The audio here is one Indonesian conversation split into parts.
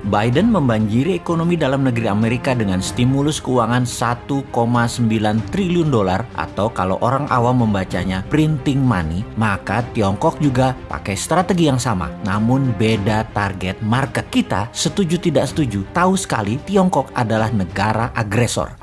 Biden membanjiri ekonomi dalam negeri Amerika dengan stimulus keuangan 1,9 triliun dolar, atau kalau orang awam membacanya printing money, maka Tiongkok juga pakai strategi yang sama, namun beda target market. Kita setuju tidak setuju, tahu sekali Tiongkok adalah negara agresor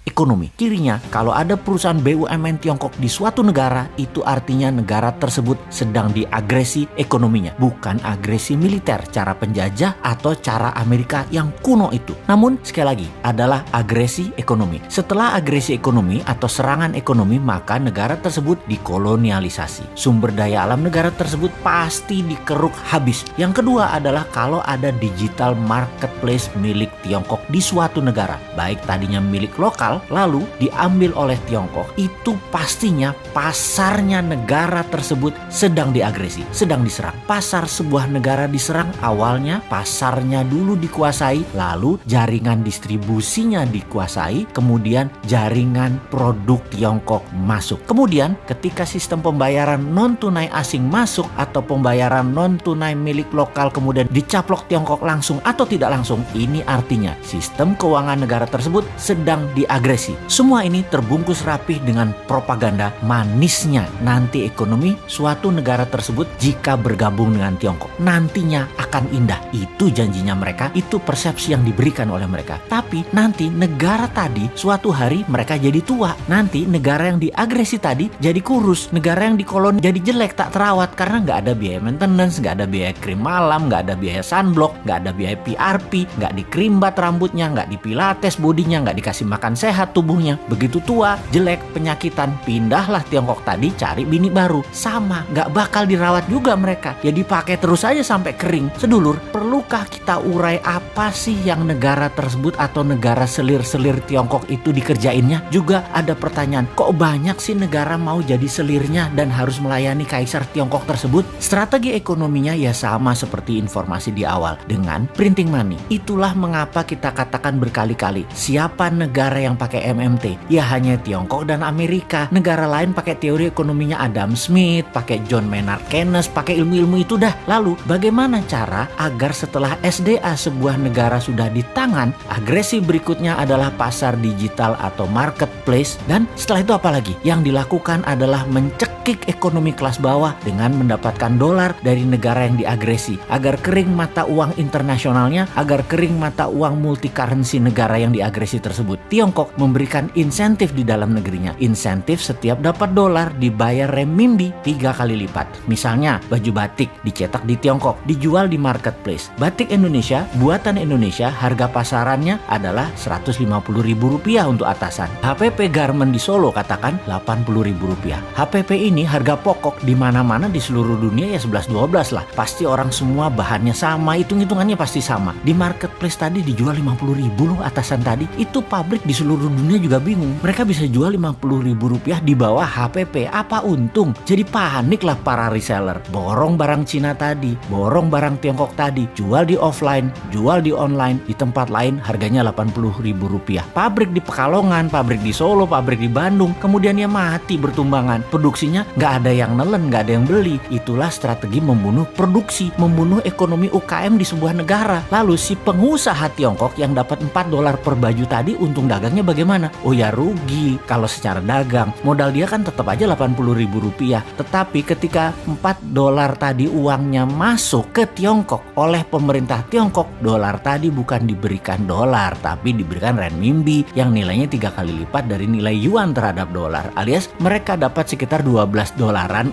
ekonomi. Kirinya, kalau ada perusahaan BUMN Tiongkok di suatu negara, itu artinya negara tersebut sedang diagresi ekonominya, bukan agresi militer, cara penjajah atau cara Amerika yang kuno itu. Namun sekali lagi adalah agresi ekonomi. Setelah agresi ekonomi atau serangan ekonomi, maka negara tersebut dikolonialisasi. Sumber daya alam negara tersebut pasti dikeruk habis. Yang kedua adalah kalau ada digital marketplace milik Tiongkok di suatu negara, baik tadinya milik lokal lalu diambil oleh Tiongkok, itu pastinya pasarnya negara tersebut sedang diagresi, sedang diserang. Pasar sebuah negara diserang, awalnya pasarnya dulu dikuasai, lalu jaringan distribusinya dikuasai, kemudian jaringan produk Tiongkok masuk. Kemudian ketika sistem pembayaran non-tunai asing masuk atau pembayaran non-tunai milik lokal kemudian dicaplok Tiongkok langsung atau tidak langsung, ini artinya sistem keuangan negara tersebut sedang diagresi. Semua ini terbungkus rapih dengan propaganda manisnya nanti ekonomi suatu negara tersebut jika bergabung dengan Tiongkok nantinya akan indah. Itu janjinya mereka, itu persepsi yang diberikan oleh mereka. Tapi nanti negara tadi suatu hari mereka jadi tua. Nanti negara yang diagresi tadi jadi kurus. Negara yang dikoloni jadi jelek, tak terawat karena nggak ada biaya maintenance, nggak ada biaya krim malam, nggak ada biaya sunblock, nggak ada biaya PRP, nggak dikrimbat rambutnya, nggak dipilates bodinya, nggak dikasih makan sehat tubuhnya. Begitu tua, jelek, penyakitan, pindahlah Tiongkok tadi cari bini baru. Sama, nggak bakal dirawat juga mereka. Ya dipakai terus aja sampai kering. Sedulur, perlukah kita urai apa sih yang negara tersebut atau negara selir-selir Tiongkok itu dikerjainnya? Juga ada pertanyaan, kok banyak sih negara mau jadi selirnya dan harus melayani kaisar Tiongkok tersebut? Strategi ekonominya ya sama seperti informasi di awal, dengan printing money. Itulah mengapa kita katakan berkali-kali, siapa negara yang pakai MMT? Ya hanya Tiongkok dan Amerika. Negara lain pakai teori ekonominya Adam Smith, pakai John Maynard Keynes, pakai ilmu-ilmu itu dah. Lalu bagaimana cara agar setelah SDA sebuah negara sudah di tangan, agresi berikutnya adalah pasar digital atau marketplace, dan setelah itu apa lagi? Yang dilakukan adalah mencekik ekonomi kelas bawah dengan mendapatkan dolar dari negara yang diagresi agar kering mata uang internasionalnya, agar kering mata uang multi currency negara yang diagresi tersebut. Tiongkok memberikan insentif di dalam negerinya. Insentif setiap dapat dolar dibayar renminbi 3 kali lipat. Misalnya baju batik dicetak di Tiongkok, dijual di marketplace. Batik Indonesia, buatan Indonesia, harga pasarannya adalah Rp150.000 untuk atasan. HPP Garment di Solo katakan Rp80.000. HPP ini harga pokok di mana-mana di seluruh dunia ya 11-12 lah. Pasti orang semua bahannya sama, hitung-hitungannya pasti sama. Di marketplace tadi dijual Rp50.000 loh atasan tadi. Itu pabrik di seluruh dunia juga bingung. Mereka bisa jual Rp50.000 di bawah HPP. Apa untung? Jadi panik lah para reseller. Borong barang Cina tadi, borong barang Tiongkok tadi, jual di offline, jual di online, di tempat lain harganya Rp80.000. Pabrik di Pekalongan, pabrik di Solo, pabrik di Bandung, kemudian ya mati bertumbangan. Produksinya nggak ada yang nelen, nggak ada yang beli. Itulah strategi membunuh produksi, membunuh ekonomi UKM di sebuah negara. Lalu si pengusaha Tiongkok yang dapat $4 per baju tadi, untung dagangnya bagaimana? Oh ya rugi kalau secara dagang. Modal dia kan tetap aja Rp80.000. Tetapi ketika $4 tadi uangnya masuk ke Tiongkok oleh pemerintah Tiongkok, dolar tadi bukan diberikan dolar, tapi diberikan renminbi yang nilainya 3 kali lipat dari nilai yuan terhadap dolar, alias mereka dapat sekitar $12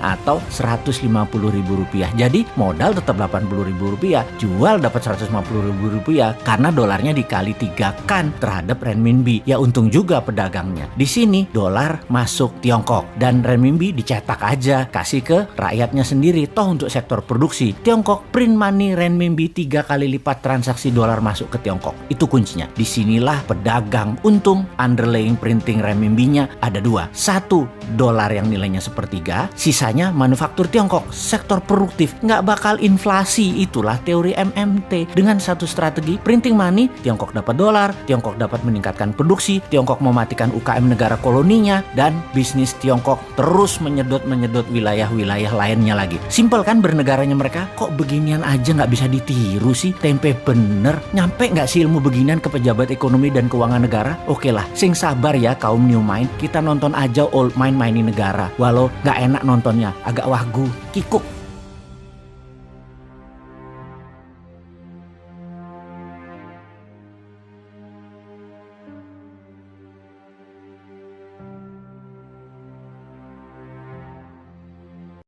atau Rp150.000. Jadi modal tetap Rp80.000, jual dapat Rp150.000 karena dolarnya dikali 3 kan terhadap renminbi. Ya untung juga pedagangnya. Di sini dolar masuk Tiongkok dan renminbi dicetak aja, kasih ke rakyatnya sendiri. Toh untuk sektor produksi, Tiongkok print money renminbi 3 kali lipat transaksi dolar masuk ke Tiongkok. Itu kuncinya. Disinilah pedagang untung, underlying printing renminbinya ada dua. Satu, dolar yang nilainya sepertiga, sisanya manufaktur Tiongkok, sektor produktif, nggak bakal inflasi. Itulah teori MMT. Dengan satu strategi printing money, Tiongkok dapat dolar, Tiongkok dapat meningkatkan produksi, Tiongkok mematikan UKM negara koloninya, dan bisnis Tiongkok terus menyedot wilayah-wilayah lainnya lagi. Simpel kan bernegaranya mereka? Kok beginian aja nggak bisa ditiru sih? Tempe bener. Nyampe nggak sih ilmu beginian ke pejabat ekonomi dan keuangan negara? Oke lah, sing sabar ya kaum new mind, kita nonton aja old mind mainin negara. Walau nggak enak nontonnya, agak wagu, kikuk.